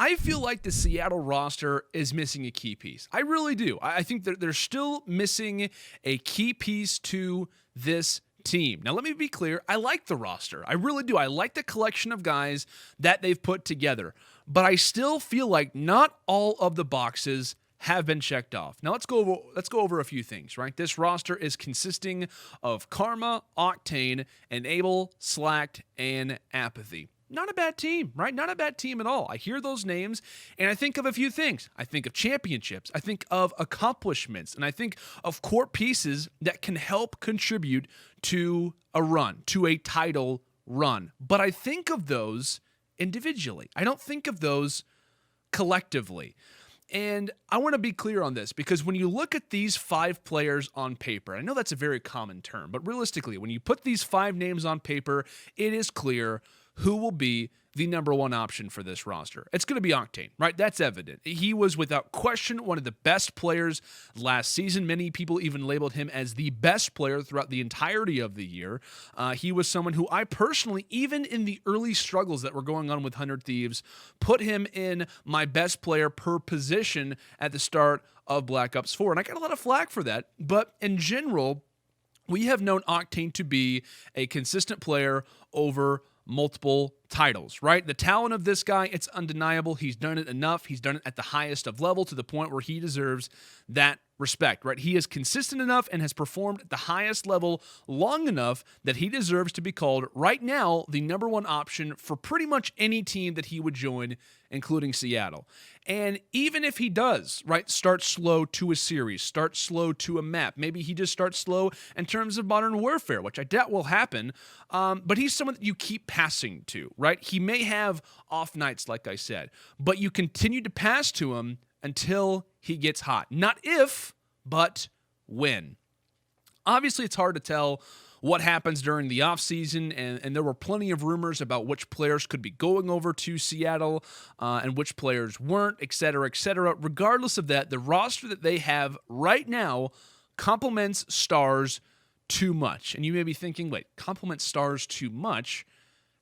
I feel like the Seattle roster is missing a key piece. I really do. I think that they're still missing a key piece to this team. Now, let me be clear. I like the roster. I really do. I like the collection of guys that they've put together. But I still feel like not all of the boxes have been checked off. Now, let's go over a few things, right? This roster is consisting of Karma, Octane, Enable, Slacked, and Apathy. Not a bad team, right? Not a bad team at all. I hear those names, and I think of a few things. I think of championships. I think of accomplishments, and I think of core pieces that can help contribute to a run, to a title run. But I think of those individually. I don't think of those collectively. And I want to be clear on this, because when you look at these 5 players on paper, I know that's a very common term, but realistically, when you put these 5 names on paper, it is clear who will be the number one option for this roster. It's going to be Octane, right? That's evident. He was without question one of the best players last season. Many people even labeled him as the best player throughout the entirety of the year. He was someone who I personally, even in the early struggles that were going on with 100 Thieves, put him in my best player per position at the start of Black Ops 4. And I got a lot of flack for that. But in general, we have known Octane to be a consistent player over multiple titles, right? The talent of this guy, it's undeniable. He's done it enough. He's done it at the highest of level to the point where he deserves that respect, right? He is consistent enough and has performed at the highest level long enough that he deserves to be called right now the number one option for pretty much any team that he would join, including Seattle. And even if he does, right, start slow to a series, start slow to a map, maybe he just starts slow in terms of Modern Warfare, which I doubt will happen, but he's someone that you keep passing to, right? He may have off nights, like I said, but you continue to pass to him until he gets hot. Not if, but when. Obviously, it's hard to tell what happens during the offseason, and there were plenty of rumors about which players could be going over to Seattle and which players weren't, et cetera, et cetera. Regardless of that, the roster that they have right now complements stars too much. And you may be thinking, wait, complements stars too much?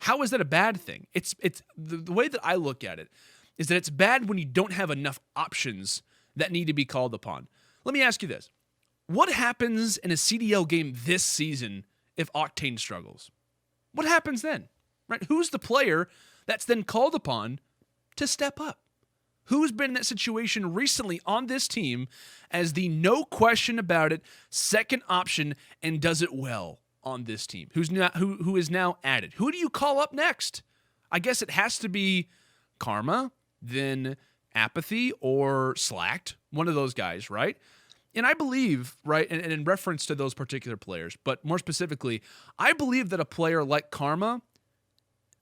How is that a bad thing? It's the way that I look at it is that it's bad when you don't have enough options that need to be called upon. Let me ask you this. What happens in a CDL game this season if Octane struggles? What happens then? Right? Who's the player that's then called upon to step up? Who's been in that situation recently on this team as the no question about it second option and does it well on this team? Who is now added? Who do you call up next? I guess it has to be Karma, then Apathy, or Slacked, one of those guys, right? And I believe, right, and in reference to those particular players, but more specifically, I believe that a player like Karma,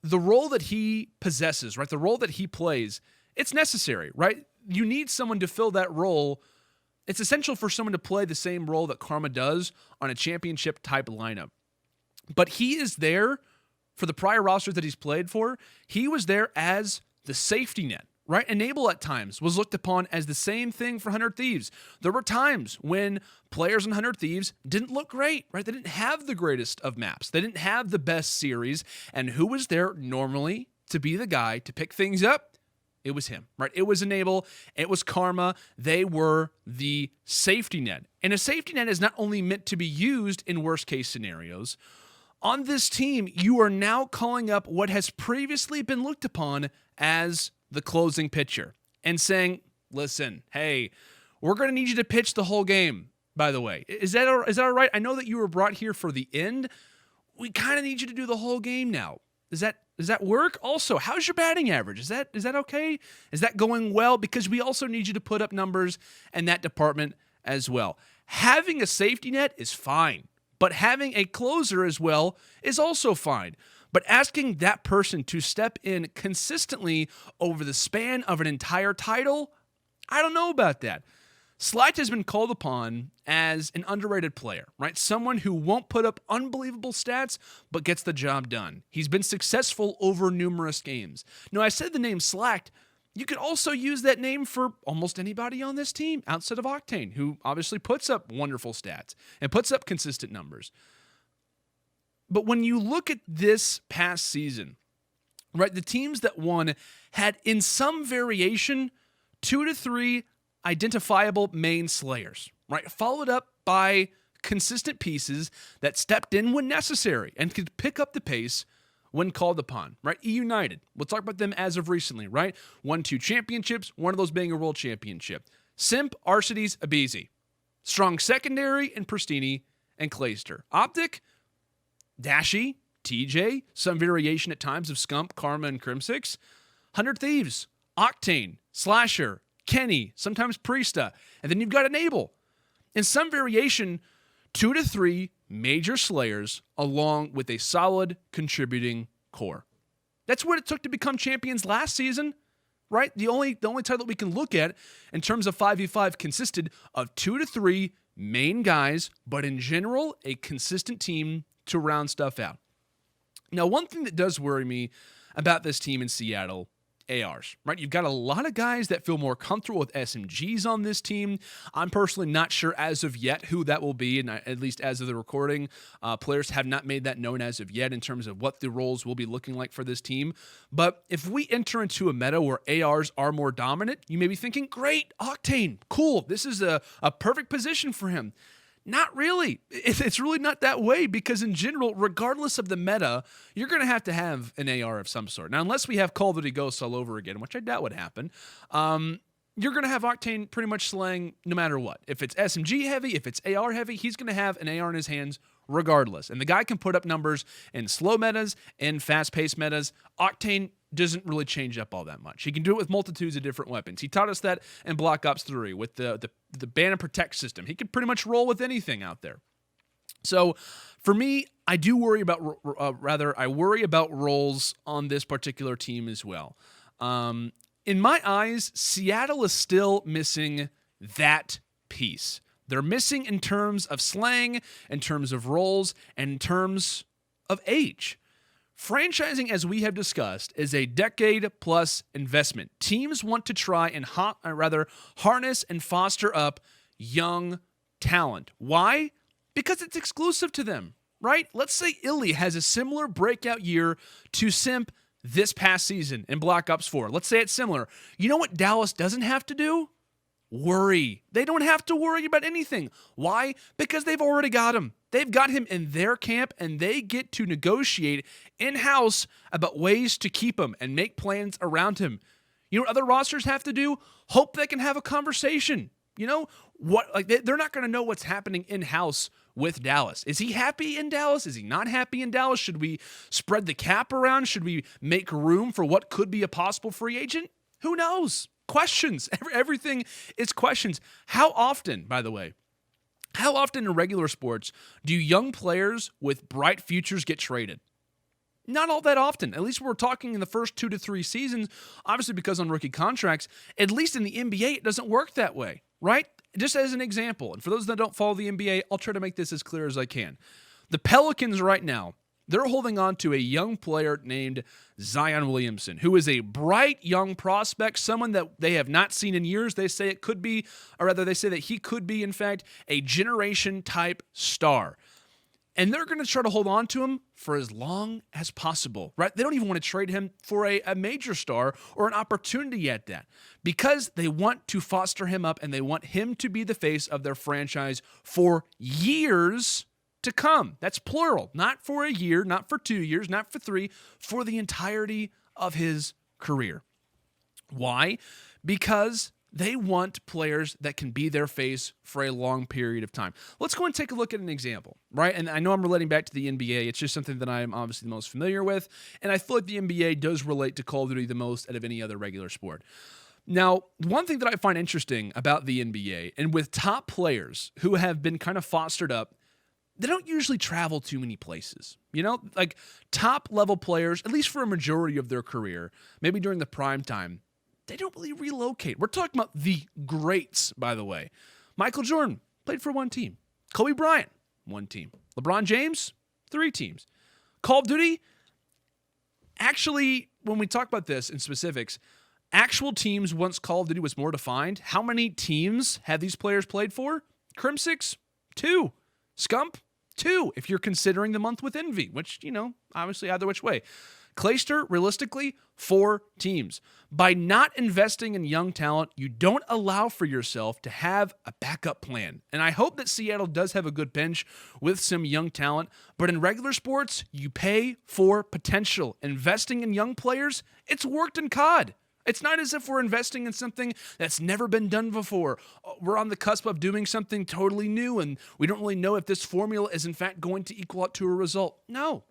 the role that he possesses, right, the role that he plays, it's necessary, right? You need someone to fill that role. It's essential for someone to play the same role that Karma does on a championship-type lineup. But he is there for the prior rosters that he's played for. He was there as the safety net, right? Enable at times was looked upon as the same thing for 100 Thieves. There were times when players in 100 Thieves didn't look great, right? They didn't have the greatest of maps. They didn't have the best series. And who was there normally to be the guy to pick things up? It was him, right? It was Enable. It was Karma. They were the safety net. And a safety net is not only meant to be used in worst case scenarios. On this team, you are now calling up what has previously been looked upon as the closing pitcher and saying, listen, hey, we're going to need you to pitch the whole game, by the way. Is that all right? I know that you were brought here for the end. We kind of need you to do the whole game now. Does that work? Also, how's your batting average? Is that okay? Is that going well? Because we also need you to put up numbers in that department as well. Having a safety net is fine, but having a closer as well is also fine. But asking that person to step in consistently over the span of an entire title, I don't know about that. Slacked has been called upon as an underrated player, right? Someone who won't put up unbelievable stats, but gets the job done. He's been successful over numerous games. Now, I said the name Slacked. You could also use that name for almost anybody on this team outside of Octane, who obviously puts up wonderful stats and puts up consistent numbers. But when you look at this past season, right? The teams that won had, in some variation, 2 to 3 identifiable main slayers, right? Followed up by consistent pieces that stepped in when necessary and could pick up the pace when called upon, right? United, we'll talk about them as of recently, right? Won 2 championships, one of those being a world championship. Simp, Arcides, Abizi. Strong secondary in Pristini and Clayster. Optic, Dashy, TJ, some variation at times of Scump, Karma, and Crimsix. 100 Thieves, Octane, Slasher, Kenny, sometimes Priesta. And then you've got Enable. In some variation, 2 to 3 major slayers along with a solid contributing core. That's what it took to become champions last season, right? The only title that we can look at in terms of 5v5 consisted of 2 to 3 main guys, but in general, a consistent team to round stuff out. Now, one thing that does worry me about this team in Seattle, ARs, right? You've got a lot of guys that feel more comfortable with SMGs on this team. I'm personally not sure as of yet who that will be, and at least as of the recording, players have not made that known as of yet in terms of what the roles will be looking like for this team. But if we enter into a meta where ARs are more dominant, you may be thinking, great, Octane, cool, this is a perfect position for him. Not really. It's really not that way because in general, regardless of the meta, you're going to have an AR of some sort. Now, unless we have Call of Duty Ghosts all over again, which I doubt would happen, you're going to have Octane pretty much slaying no matter what. If it's SMG heavy, if it's AR heavy, he's going to have an AR in his hands regardless. And the guy can put up numbers in slow metas, in fast-paced metas. Octane doesn't really change up all that much. He can do it with multitudes of different weapons. He taught us that in Black Ops 3 with the ban and protect system. He could pretty much roll with anything out there. So for me, I do worry about, I worry about roles on this particular team as well. In my eyes, Seattle is still missing that piece. They're missing in terms of slang, in terms of roles, and in terms of age. Franchising, as we have discussed, is a decade-plus investment. Teams want to try and harness and foster up young talent. Why? Because it's exclusive to them, right? Let's say Illy has a similar breakout year to Simp this past season in Black Ops 4. Let's say it's similar. You know what Dallas doesn't have to do? Worry. They don't have to worry about anything. Why? Because they've already got him. They've got him in their camp, and they get to negotiate in-house about ways to keep him and make plans around him. You know what other rosters have to do? Hope they can have a conversation. You know what? Like they're not going to know what's happening in-house with Dallas. Is he happy in Dallas? Is he not happy in Dallas? Should we spread the cap around? Should we make room for what could be a possible free agent? Who knows? Questions. Everything is questions. How often, by the way, how often in regular sports do young players with bright futures get traded? Not all that often. At least we're talking in the first 2 to 3 seasons, obviously because on rookie contracts, at least in the NBA, it doesn't work that way, right? Just as an example, and for those that don't follow the NBA, I'll try to make this as clear as I can. The Pelicans right now, they're holding on to a young player named Zion Williamson, who is a bright young prospect, someone that they have not seen in years. They say it could be, or rather they say that he could be, in fact, a generation-type star. And they're going to try to hold on to him for as long as possible, right? They don't even want to trade him for a major star or an opportunity at that because they want to foster him up and they want him to be the face of their franchise for years to come. That's plural. Not for a year, not for 2 years, not for 3, for the entirety of his career. Why? Because they want players that can be their face for a long period of time. Let's go and take a look at an example, right? And I know I'm relating back to the NBA. It's just something that I'm obviously the most familiar with. And I feel like the NBA does relate to Call of Duty the most out of any other regular sport. Now, one thing that I find interesting about the NBA, and with top players who have been kind of fostered up, they don't usually travel too many places. You know, like top level players, at least for a majority of their career, maybe during the prime time, they don't really relocate. We're talking about the greats, by the way. Michael Jordan played for 1 team. Kobe Bryant, 1 team. LeBron James, 3 teams. Call of Duty, actually, when we talk about this in specifics, actual teams once Call of Duty was more defined. How many teams have these players played for? Crimsix, 2. Scump, 2, if you're considering the month with Envy, which, you know, obviously either which way. Clayster, realistically, 4 teams. By not investing in young talent, you don't allow for yourself to have a backup plan. And I hope that Seattle does have a good bench with some young talent, but in regular sports, you pay for potential. Investing in young players, it's worked in COD. It's not as if we're investing in something that's never been done before. We're on the cusp of doing something totally new, and we don't really know if this formula is in fact going to equal out to a result. No.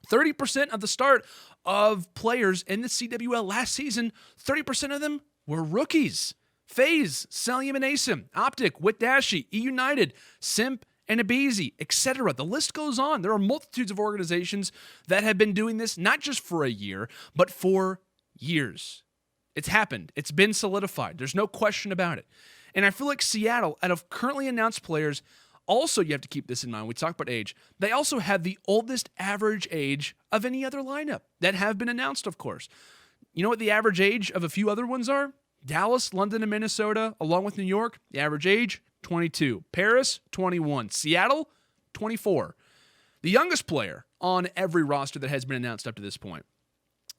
30% of the start of players in the CWL last season, 30% of them were rookies. FaZe, Celium and Asim, Optic, Witdashi, E-United, Simp, and Abizi, etc. The list goes on. There are multitudes of organizations that have been doing this not just for a year, but for years. It's happened. It's been solidified. There's no question about it. And I feel like Seattle, out of currently announced players, also, you have to keep this in mind. We talk about age. They also have the oldest average age of any other lineup that have been announced, of course. You know what the average age of a few other ones are? Dallas, London, and Minnesota, along with New York, the average age, 22. Paris, 21. Seattle, 24. The youngest player on every roster that has been announced up to this point.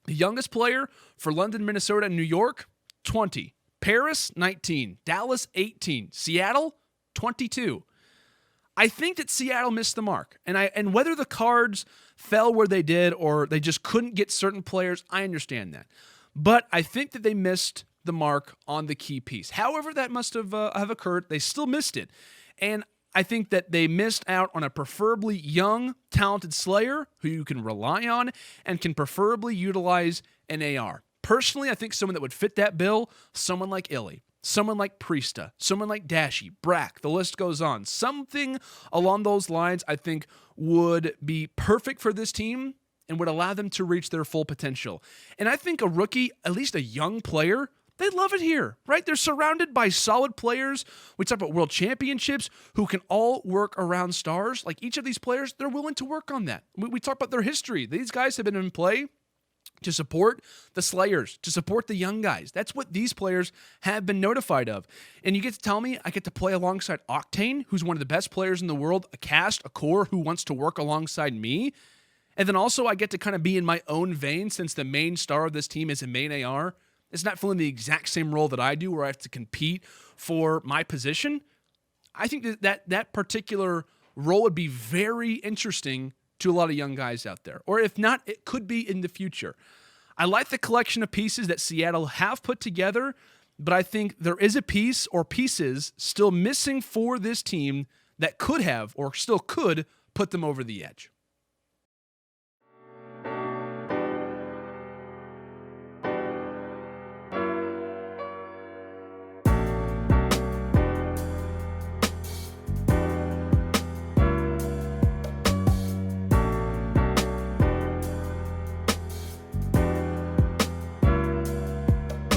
The youngest player for London, Minnesota, and New York, 20. Paris, 19. Dallas, 18. Seattle, 22. I think that Seattle missed the mark. And whether the cards fell where they did or they just couldn't get certain players, I understand that. But I think that they missed the mark on the key piece. However that must have occurred, they still missed it. And I think that they missed out on a preferably young, talented Slayer who you can rely on and can preferably utilize an AR. Personally, I think someone that would fit that bill, someone like Illy. Someone like Priesta, someone like Dashi, Brack, the list goes on. Something along those lines I think would be perfect for this team and would allow them to reach their full potential. And I think a rookie, at least a young player, they love it here, right? They're surrounded by solid players. We talk about world championships who can all work around stars. Like each of these players, they're willing to work on that. We talk about their history. These guys have been in play to support the Slayers, to support the young guys. That's what these players have been notified of. And you get to tell me I get to play alongside Octane, who's one of the best players in the world, a cast, a core who wants to work alongside me. And then also I get to kind of be in my own vein since the main star of this team is a main AR. It's not filling the exact same role that I do where I have to compete for my position. I think that particular role would be very interesting to a lot of young guys out there. Or if not, it could be in the future. I like the collection of pieces that Seattle have put together, but I think there is a piece or pieces still missing for this team that could have or still could put them over the edge.